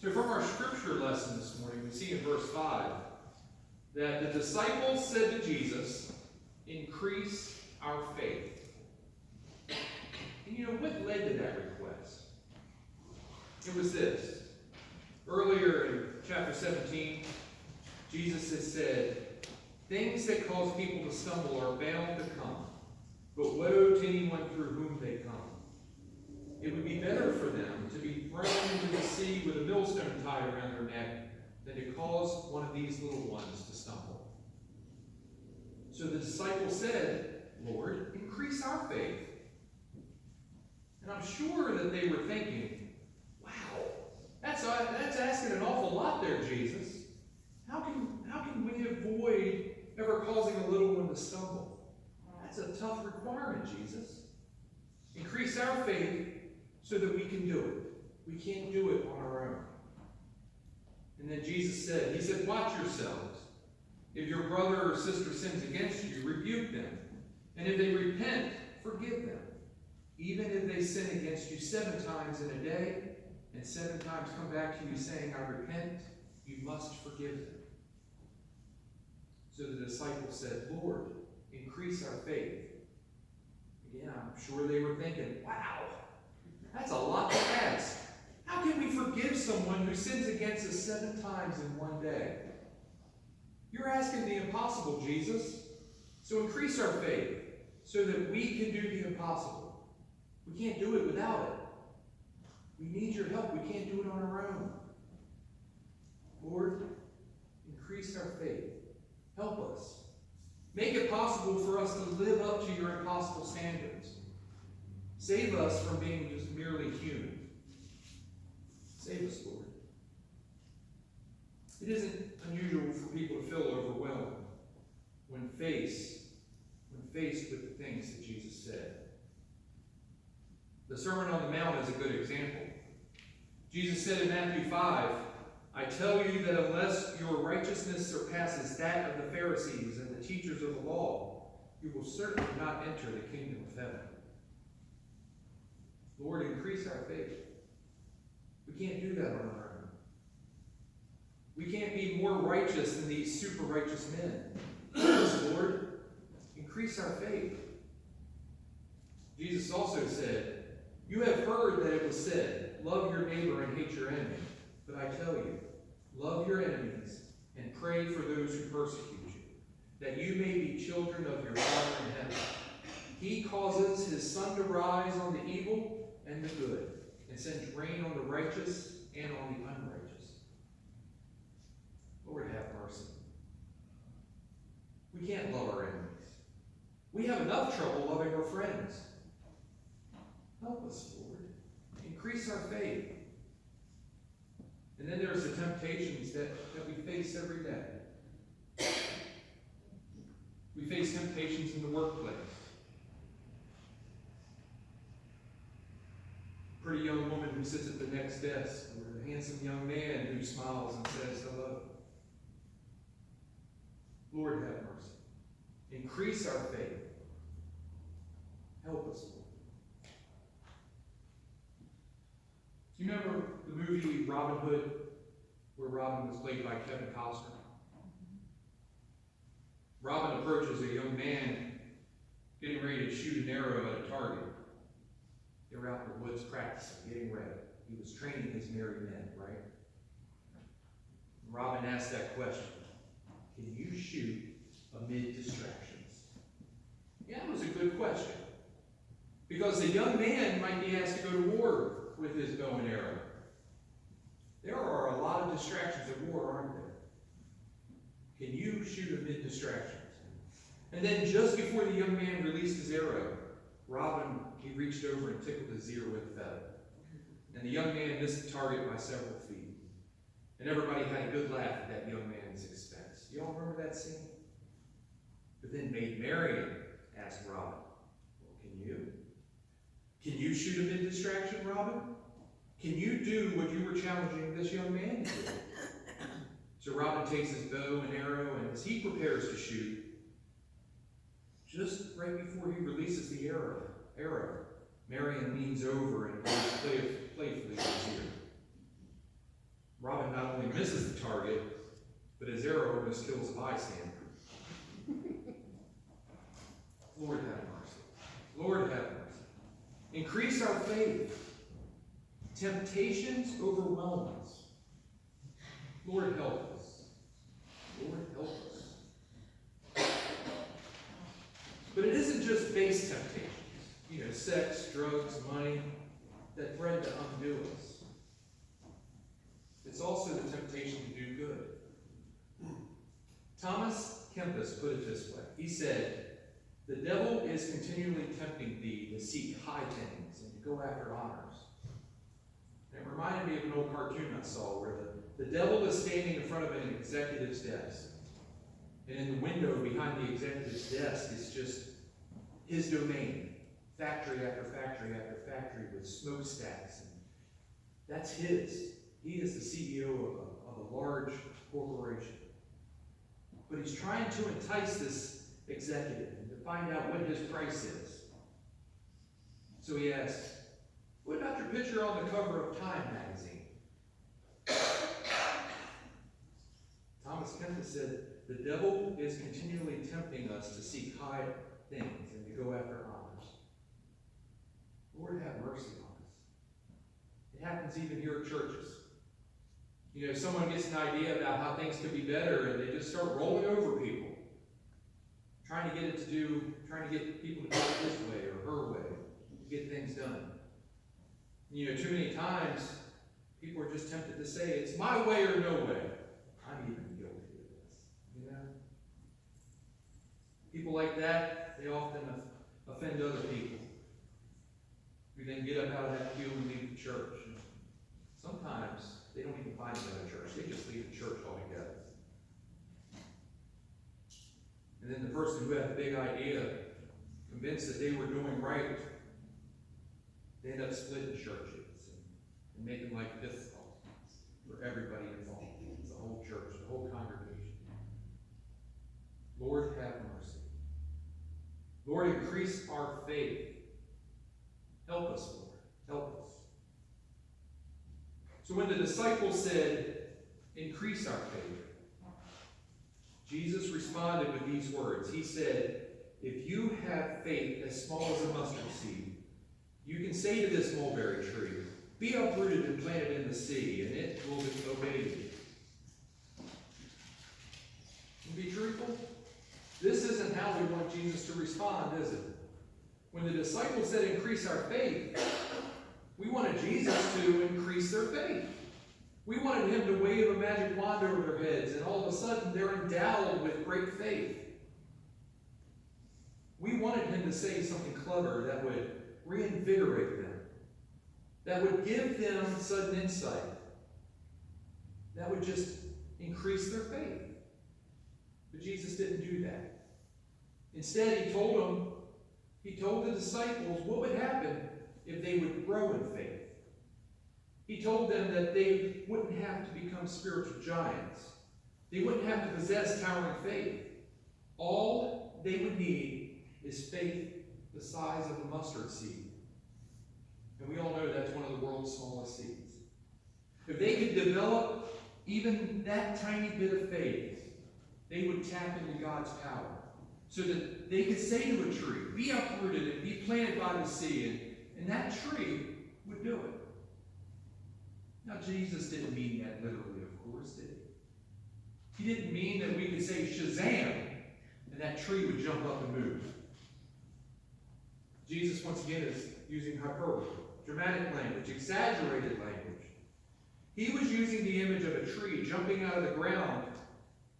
So from our scripture lesson this morning, we see in verse 5 that the disciples said to Jesus, "Increase our faith." And you know, what led to that request? It was this. Earlier in chapter 17, Jesus has said, "Things that cause people to stumble are bound to come, but woe to anyone through whom they come. It would be better for them to be thrown into the sea with a millstone tied around their neck than to cause one of these little ones to stumble." So the disciples said, "Lord, increase our faith." And I'm sure that they were thinking, wow, that's asking an awful lot there, Jesus. How can we avoid ever causing a little one to stumble? That's a tough requirement, Jesus. Increase our faith so that we can do it. We can't do it on our own. And then Jesus said, he said, "Watch yourselves. If your brother or sister sins against you, rebuke them. And if they repent, forgive them. Even if they sin against you 7 times in a day, and 7 times come back to you saying, 'I repent,' you must forgive them." So the disciples said, "Lord, increase our faith." Again, I'm sure they were thinking, wow, that's a lot to ask. How can we forgive someone who sins against us 7 times in one day? You're asking the impossible, Jesus. So increase our faith so that we can do the impossible. We can't do it without it. We need your help. We can't do it on our own. Lord, increase our faith. Help us. Make it possible for us to live up to your impossible standards. Save us from being just merely human. Save us, Lord. It isn't unusual for people to feel overwhelmed when faced with the things that Jesus said. The Sermon on the Mount is a good example. Jesus said in Matthew 5, "I tell you that unless your righteousness surpasses that of the Pharisees and the teachers of the law, you will certainly not enter the kingdom of heaven." Lord, increase our faith. We can't do that on our own. We can't be more righteous than these super righteous men. Lord, increase our faith. Jesus also said, "You have heard that it was said, 'Love your neighbor and hate your enemy.' But I tell you, love your enemies and pray for those who persecute you, that you may be children of your Father in heaven. He causes his sun to rise on the evil and the good, and sends rain on the righteous and on the unrighteous." Lord, have mercy. We can't love our enemies. We have enough trouble loving our friends. Help us, Lord. Increase our faith. And then there's the temptations that we face every day. We face temptations in the workplace. Pretty young woman who sits at the next desk, or a handsome young man who smiles and says hello. Lord, have mercy. Increase our faith. Help us, Lord. Do you remember the movie Robin Hood, where Robin was played by Kevin Costner? Robin approaches a young man getting ready to shoot an arrow at a target. They were out in the woods practicing, getting ready. He was training his merry men, right? Robin asked that question, "Can you shoot amid distractions?" Yeah, it was a good question. Because the young man might be asked to go to war with his bow and arrow. There are a lot of distractions at war, aren't there? Can you shoot amid distractions? And then just before the young man released his arrow, Robin, he reached over and tickled his ear with a feather. And the young man missed the target by several feet. And everybody had a good laugh at that young man's expense. You all remember that scene? But then Maid Marian asked Robin, "Well, can you? Can you shoot amid distraction, Robin? Can you do what you were challenging this young man to do?" So Robin takes his bow and arrow, and as he prepares to shoot, just right before he releases the arrow, Marian leans over and blows playfully in his ear. misses the target, but his arrow almost kills a bystander. Lord have mercy. Lord have mercy. Increase our faith. Temptations overwhelm us. Lord help us. Lord help us. But it isn't just base temptations, sex, drugs, money, that threaten to undo us. It's also the temptation to do good. Thomas Kempis put it this way. He said, "The devil is continually tempting thee to seek high things and to go after honors." And it reminded me of an old cartoon I saw where the devil is standing in front of an executive's desk. And in the window behind the executive's desk is just his domain. Factory after factory after factory with smokestacks. And that's his. He is the CEO of a large corporation. But he's trying to entice this executive and to find out what his price is. So he asks, "What about your picture on the cover of Time magazine?" Thomas Kempis said, "The devil is continually tempting us to seek high things and to go after honors." Lord have mercy on us. It happens even here at churches. Someone gets an idea about how things could be better and they just start rolling over people. Trying to get people to do it his way or her way to get things done. Too many times people are just tempted to say, "It's my way or no way." I'm even guilty of this. People like that, they often offend other people. Who then get up out of that pew and leave the church. And sometimes they don't even find another church. They just leave the church altogether. And then the person who had the big idea, convinced that they were doing right, they end up splitting churches and making life difficult for everybody involved. The whole church, the whole congregation. Lord have mercy. Lord, increase our faith. Help us, Lord. Help us. So when the disciples said, "Increase our faith," Jesus responded with these words. He said, "If you have faith as small as a mustard seed, you can say to this mulberry tree, 'Be uprooted and planted in the sea,' and it will obey you." To be truthful, this isn't how we want Jesus to respond, is it? When the disciples said, "Increase our faith," we wanted Jesus to increase their faith. We wanted him to wave a magic wand over their heads, and all of a sudden they're endowed with great faith. We wanted him to say something clever that would reinvigorate them, that would give them sudden insight, that would just increase their faith. But Jesus didn't do that. Instead, he told the disciples what would happen if they would grow in faith. He told them that they wouldn't have to become spiritual giants. They wouldn't have to possess towering faith. All they would need is faith the size of a mustard seed. And we all know that's one of the world's smallest seeds. If they could develop even that tiny bit of faith, they would tap into God's power. So that they could say to a tree, "Be uprooted and be planted by the sea," and that tree would do it. Now, Jesus didn't mean that literally, of course, did he? He didn't mean that we could say Shazam, and that tree would jump up and move. Jesus, once again, is using hyperbole, dramatic language, exaggerated language. He was using the image of a tree jumping out of the ground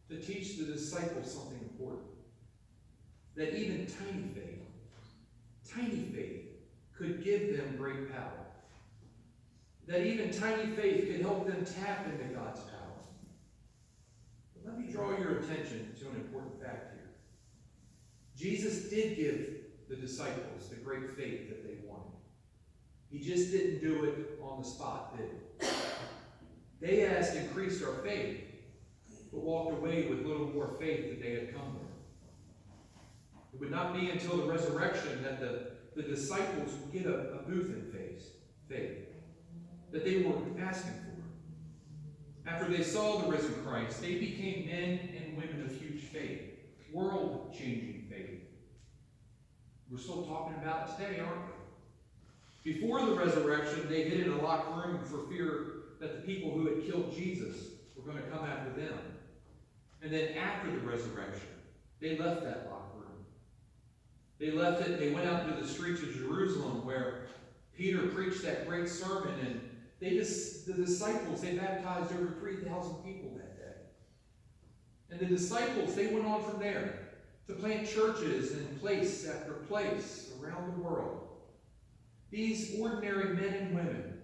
to teach the disciples something important. That even tiny faith, could give them great power. That even tiny faith could help them tap into God's power. But let me draw your attention to an important fact here. Jesus did give the disciples the great faith that they wanted. He just didn't do it on the spot, did he? They asked, "Increase our faith," but walked away with little more faith than they had come with. It would not be until the resurrection that the disciples would get a booth in faith that they were asking for. After they saw the risen Christ, they became men and women of huge faith, world-changing faith. We're still talking about it today, aren't we? Before the resurrection, they hid in a locked room for fear that the people who had killed Jesus were going to come after them. And then after the resurrection, they left that locked room. They left it, they went out into the streets of Jerusalem where Peter preached that great sermon, and the disciples, they baptized over 3,000 people that day. And the disciples, they went on from there to plant churches in place after place around the world. These ordinary men and women,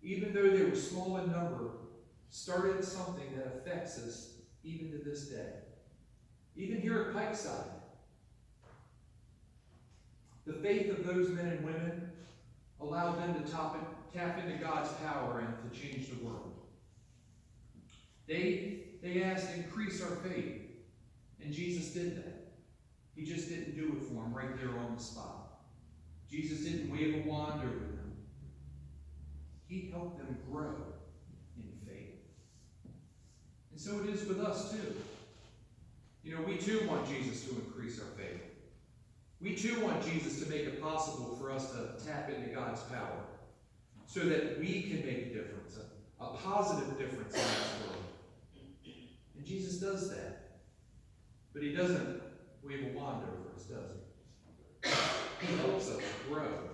even though they were small in number, started something that affects us even to this day. Even here at Pikeside. The faith of those men and women allowed them to tap into God's power and to change the world. They asked, increase our faith. And Jesus did that. He just didn't do it for them right there on the spot. Jesus didn't wave a wand over them. He helped them grow in faith. And so it is with us too. You know, we too want Jesus to increase our faith. We too want Jesus to make it possible for us to tap into God's power so that we can make a difference, a positive difference in this world. And Jesus does that. But he doesn't wave a wand over us, does he? He helps us grow.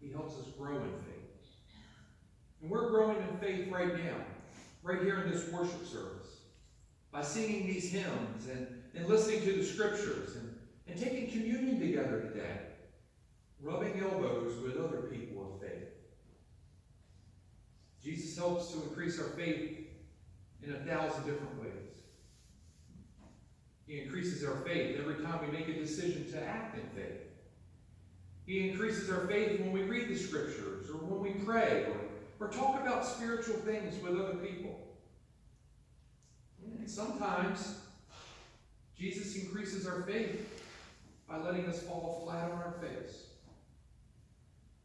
He helps us grow in faith. And we're growing in faith right now, right here in this worship service, by singing these hymns and listening to the scriptures and taking communion together today, rubbing elbows with other people of faith. Jesus helps to increase our faith in 1,000 different ways. He increases our faith every time we make a decision to act in faith. He increases our faith when we read the scriptures, or when we pray, or talk about spiritual things with other people. And sometimes Jesus increases our faith by letting us fall flat on our face,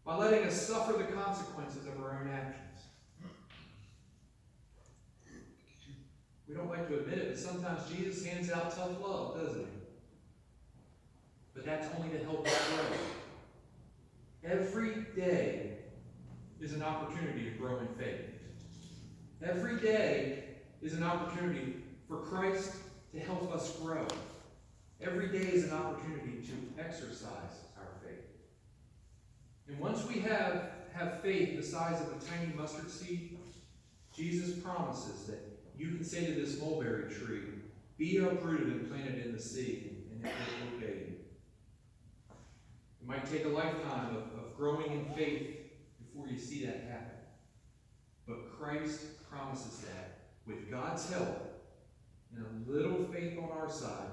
by letting us suffer the consequences of our own actions. We don't like to admit it, but sometimes Jesus hands out tough love, doesn't he? But that's only to help us grow. Every day is an opportunity to grow in faith. Every day is an opportunity for Christ to help us grow. Every day is an opportunity to exercise our faith. And once we have faith the size of a tiny mustard seed, Jesus promises that you can say to this mulberry tree, be uprooted and planted in the sea, and it will obey you. It might take a lifetime of growing in faith before you see that happen. But Christ promises that with God's help and a little faith on our side,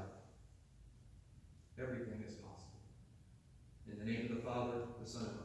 everything is possible. In the name of the Father, the Son, and